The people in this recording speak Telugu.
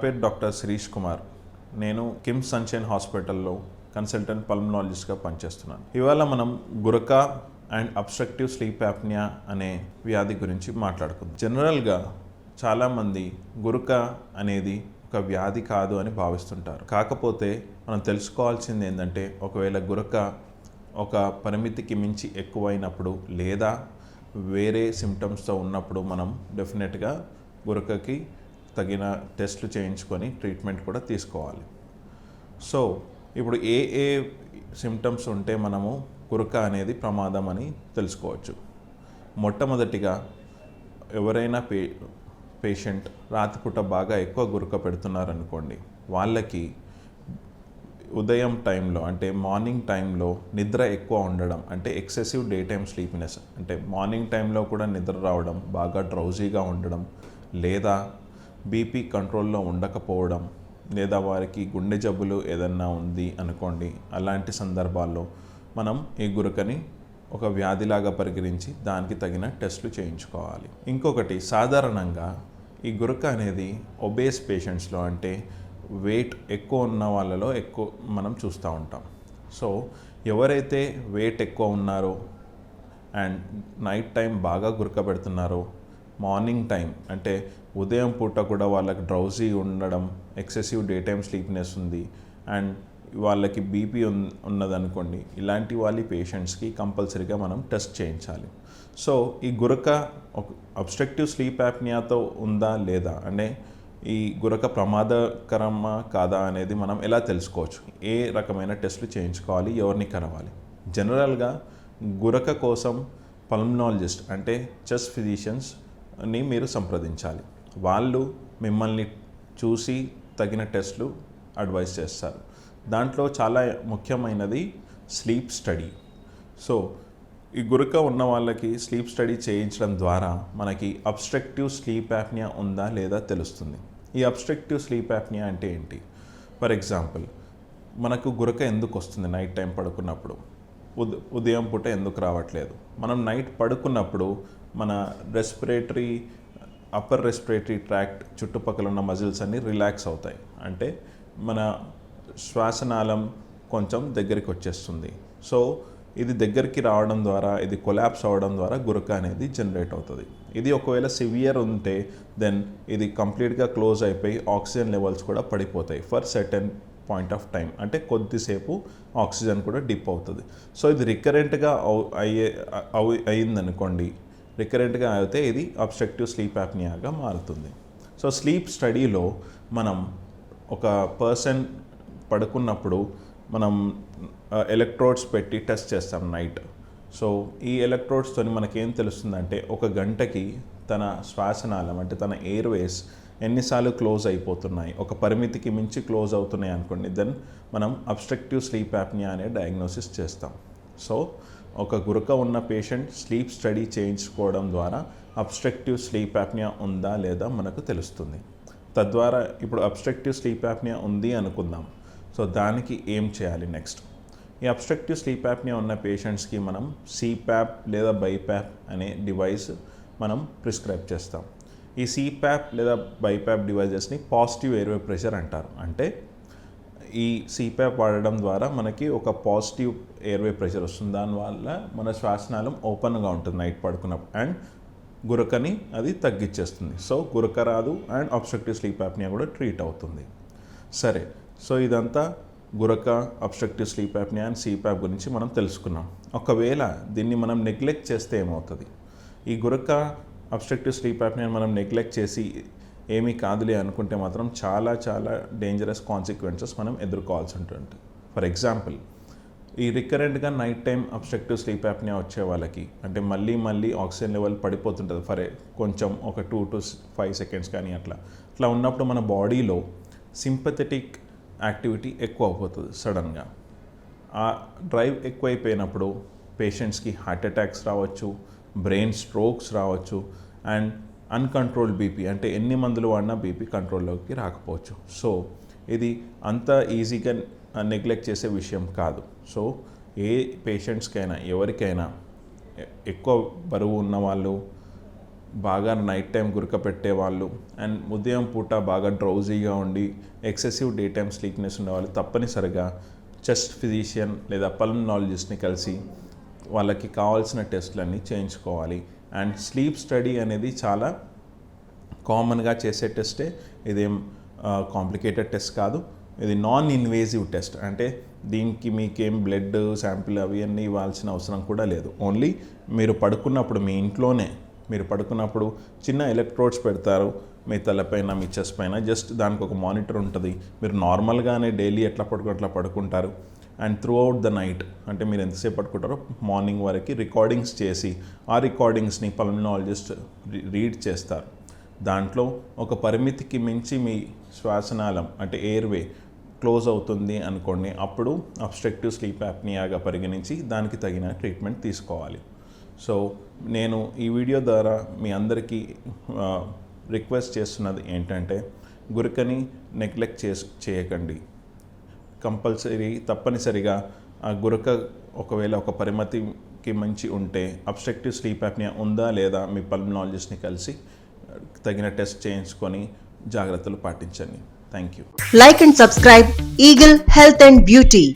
పేరు డాక్టర్ శిరీష్ కుమార్. నేను కిమ్స్ సన్షైన్ హాస్పిటల్లో కన్సల్టెంట్ పల్మనాలజిస్ట్గా పనిచేస్తున్నాను. ఇవాళ మనం గురక అండ్ అబ్స్ట్రక్టివ్ స్లీప్ యాప్నియా అనే వ్యాధి గురించి మాట్లాడుకుందాం. జనరల్గా చాలామంది గురక అనేది ఒక వ్యాధి కాదు అని భావిస్తుంటారు. కాకపోతే మనం తెలుసుకోవాల్సింది ఏంటంటే, ఒకవేళ గురక ఒక పరిమితికి మించి ఎక్కువైనప్పుడు లేదా వేరే సిమ్టమ్స్తో ఉన్నప్పుడు మనం డెఫినెట్గా గురకకి తగిన టెస్ట్లు చేయించుకొని ట్రీట్మెంట్ కూడా తీసుకోవాలి. సో ఇప్పుడు ఏ సిమ్టమ్స్ ఉంటే మనము గురక అనేది ప్రమాదం అని తెలుసుకోవచ్చు. మొట్టమొదటిగా ఎవరైనా పేషెంట్ రాత్రిపూట బాగా ఎక్కువ గురక పెడుతున్నారనుకోండి, వాళ్ళకి ఉదయం టైంలో అంటే మార్నింగ్ టైంలో నిద్ర ఎక్కువ ఉండడం, అంటే ఎక్సెసివ్ డే టైమ్ స్లీపినెస్, అంటే మార్నింగ్ టైంలో కూడా నిద్ర రావడం, బాగా డ్రౌజీగా ఉండడం, లేదా బీపీ కంట్రోల్లో ఉండకపోవడం, లేదా వారికి గుండె జబ్బులు ఏదన్నా ఉంది అనుకోండి, అలాంటి సందర్భాల్లో మనం ఈ గురకని ఒక వ్యాధిలాగా పరిగణించి దానికి తగిన టెస్టులు చేయించుకోవాలి. ఇంకొకటి, సాధారణంగా ఈ గురక అనేది ఒబేస్ పేషెంట్స్లో, అంటే వెయిట్ ఎక్కువ ఉన్న వాళ్ళలో ఎక్కువ మనం చూస్తూ ఉంటాం. సో ఎవరైతే వెయిట్ ఎక్కువ ఉన్నారో అండ్ నైట్ టైం బాగా గురక పెడుతున్నారో, మార్నింగ్ టైం అంటే ఉదయం పూట కూడా వాళ్ళకి డ్రౌజీ ఉండడం, ఎక్సెసివ్ డే టైమ్ స్లీప్నెస్ ఉంది అండ్ వాళ్ళకి బీపీ ఉన్నదనుకోండి, ఇలాంటి వాళ్ళ పేషెంట్స్కి కంపల్సరీగా మనం టెస్ట్ చేయించాలి. సో ఈ గురక అబ్స్ట్రక్టివ్ స్లీప్ యాప్నియాతో ఉందా లేదా, అంటే ఈ గురక ప్రమాదకరమా కాదా అనేది మనం ఎలా తెలుసుకోవచ్చు, ఏ రకమైన టెస్టులు చేయించుకోవాలి, ఎవరిని కలవాలి. జనరల్గా గురక కోసం పల్మనాలజిస్ట్ అంటే చెస్ట్ ఫిజిషియన్స్ని మీరు సంప్రదించాలి. వాళ్ళు మిమ్మల్ని చూసి తగిన టెస్టులు అడ్వైస్ చేస్తారు. దాంట్లో చాలా ముఖ్యమైనది స్లీప్ స్టడీ. సో ఈ గురక ఉన్న వాళ్ళకి స్లీప్ స్టడీ చేయించడం ద్వారా మనకి అబ్స్ట్రక్టివ్ స్లీప్ యాప్నియా ఉందా లేదా తెలుస్తుంది. ఈ అబ్స్ట్రక్టివ్ స్లీప్ యాప్నియా అంటే ఏంటి? ఫర్ ఎగ్జాంపుల్, మనకు గురక ఎందుకు వస్తుంది నైట్ టైం పడుకున్నప్పుడు, ఉదయం పూట ఎందుకు రావట్లేదు? మనం నైట్ పడుకున్నప్పుడు మన అప్పర్ రెస్పిరేటరీ ట్రాక్ట్ చుట్టుపక్కల ఉన్న మజిల్స్ అన్నీ రిలాక్స్ అవుతాయి, అంటే మన శ్వాసనాళం కొంచెం దగ్గరికి వచ్చేస్తుంది. సో ఇది దగ్గరికి రావడం ద్వారా, ఇది కొలాప్స్ అవ్వడం ద్వారా గురక అనేది జనరేట్ అవుతుంది. ఇది ఒకవేళ సివియర్ ఉంటే దెన్ ఇది కంప్లీట్గా క్లోజ్ అయిపోయి ఆక్సిజన్ లెవెల్స్ కూడా పడిపోతాయి for certain point of time, అంటే కొద్దిసేపు ఆక్సిజన్ కూడా డిప్ అవుతుంది. సో ఇది రికరెంట్గా అయిందనుకోండి, రికరెంట్గా అయితే ఇది అబ్స్ట్రక్టివ్ స్లీప్ యాప్నియాగా మారుతుంది. సో స్లీప్ స్టడీలో మనం ఒక పర్సన్ పడుకున్నప్పుడు మనం ఎలక్ట్రోడ్స్ పెట్టి టెస్ట్ చేస్తాం నైట్. సో ఈ ఎలక్ట్రోడ్స్తో మనకేం తెలుస్తుందంటే, ఒక గంటకి తన శ్వాసనాళం అంటే తన ఎయిర్వేస్ ఎన్నిసార్లు క్లోజ్ అయిపోతున్నాయి, ఒక పరిమితికి మించి క్లోజ్ అవుతున్నాయి అనుకోండి, దెన్ మనం అబ్స్ట్రక్టివ్ స్లీప్ యాప్నియా అనే డయాగ్నోసిస్ చేస్తాం. సో ఒక గురక ఉన్న పేషెంట్ స్లీప్ స్టడీ చేయించుకోవడం ద్వారా అబ్స్ట్రక్టివ్ స్లీప్ యాప్నియా ఉందా లేదా మనకు తెలుస్తుంది. తద్వారా ఇప్పుడు అబ్స్ట్రక్టివ్ స్లీప్ యాప్నియా ఉంది అనుకుందాం. సో దానికి ఏం చేయాలి నెక్స్ట్? ఈ అబ్స్ట్రక్టివ్ స్లీప్ యాప్నియా ఉన్న పేషెంట్స్కి మనం సిప్యాప్ లేదా బైప్యాప్ అనే డివైస్ మనం ప్రిస్క్రైబ్ చేస్తాం. ఈ సిప్యాప్ లేదా బైప్యాప్ డివైజెస్ని పాజిటివ్ ఎయిర్వే ప్రెషర్ అంటారు. అంటే ఈ సిప్యాప్ వాడడం ద్వారా మనకి ఒక పాజిటివ్ ఎయిర్వే ప్రెషర్ వస్తుంది, దానివల్ల మన శ్వాసనాళం ఓపెన్గా ఉంటుంది నైట్ పడుకున్నప్పుడు అండ్ గురకని అది తగ్గించేస్తుంది. సో గురక రాదు అండ్ అబ్స్ట్రక్టివ్ స్లీప్ యాప్నియా కూడా ట్రీట్ అవుతుంది. సరే, సో ఇదంతా గురక, obstructive sleep apnea and CPAP గురించి మనం తెలుసుకున్నాం. ఒకవేళ దీన్ని మనం నెగ్లెక్ట్ చేస్తే ఏమవుతుంది? ఈ గురక, అబ్స్ట్రక్టివ్ స్లీప్ యాప్నియా మనం నెగ్లెక్ట్ చేసి ఏమీ కాదులే అనుకుంటే మాత్రం చాలా చాలా డేంజరస్ కాన్సిక్వెన్సెస్ మనం ఎదుర్కోవాల్సి ఉంటుంది. ఫర్ ఎగ్జాంపుల్, ఈ రికరెంట్గా night time obstructive sleep apnoea వచ్చే వాళ్ళకి, అంటే మళ్ళీ ఆక్సిజన్ లెవెల్ పడిపోతుంటుంది కొంచెం ఒక 2 to 5 seconds కానీ అట్లా ఉన్నప్పుడు మన బాడీలో సింపథెటిక్ యాక్టివిటీ ఎక్కువ అయిపోతుంది సడన్గా. ఆ డ్రైవ్ ఎక్కువైపోయినప్పుడు పేషెంట్స్కి హార్ట్ అటాక్స్ రావచ్చు, బ్రెయిన్ స్ట్రోక్స్ రావచ్చు అండ్ అన్కంట్రోల్డ్ బీపీ, అంటే ఎన్ని మందులు వాడినా బీపీ కంట్రోల్లోకి రాకపోవచ్చు. సో ఇది అంత ఈజీగా నెగ్లెక్ట్ చేసే విషయం కాదు. సో ఏ పేషెంట్స్కైనా, ఎవరికైనా, ఎక్కువ బరువు ఉన్నవాళ్ళు, బాగా నైట్ టైం గురక పెట్టేవాళ్ళు అండ్ ఉదయం పూట బాగా డ్రౌజీగా ఉండి ఎక్సెసివ్ డే టైమ్ స్లీప్నెస్ ఉండేవాళ్ళు తప్పనిసరిగా చెస్ట్ ఫిజిషియన్ లేదా పల్మనాలజిస్ట్ని కలిసి వాళ్ళకి కావాల్సిన టెస్ట్లన్నీ చేయించుకోవాలి. అండ్ స్లీప్ స్టడీ అనేది చాలా కామన్గా చేసే టెస్టే, ఇదేం కాంప్లికేటెడ్ టెస్ట్ కాదు. ఇది నాన్ ఇన్వేజివ్ టెస్ట్, అంటే దీనికి మీకేం బ్లడ్ శాంపిల్ అవి అన్నీ ఇవ్వాల్సిన అవసరం కూడా లేదు. ఓన్లీ మీరు పడుకున్నప్పుడు మీ ఇంట్లోనే మీరు పడుకున్నప్పుడు చిన్న ఎలక్ట్రోడ్స్ పెడతారు మీ తలపైన మీ చెస్ట్ పైన, జస్ట్ దానికి ఒక మానిటర్ ఉంటుంది. మీరు నార్మల్గానే డైలీ ఎట్లా పడుకుంటారు and through out the night, అంటే మీరు ఎంతసేపు పడుకుంటారో మార్నింగ్ వరకు రికార్డింగ్స్ చేసి ఆ రికార్డింగ్స్ని పల్మనాలజిస్ట్ రీడ్ చేస్తారు. దాంట్లో ఒక పరిమితికి మించి మీ శ్వాసనాళం అంటే ఎయిర్వే క్లోజ్ అవుతుంది అనుకోండి, అప్పుడు అబ్స్ట్రక్టివ్ స్లీప్ యాప్నియాగా పరిగణించి దానికి తగిన ట్రీట్మెంట్ తీసుకోవాలి. సో నేను ఈ వీడియో ద్వారా మీ అందరికీ రిక్వెస్ట్ చేస్తున్నది ఏంటంటే, గురకని నెగ్లెక్ట్ చేయకండి. తప్పనిసరిగా ఆ గురక ఒకవేళ ఒక పరిమితికి మించి ఉంటే అబ్స్ట్రక్టివ్ స్లీప్ యాప్నియా ఉందా లేదా మీ పల్మనాలజిస్ట్ని కలిసి తగిన టెస్ట్ చేయించుకొని జాగ్రత్తలు పాటించండి. Thank you. Like and subscribe Eagle Health and Beauty.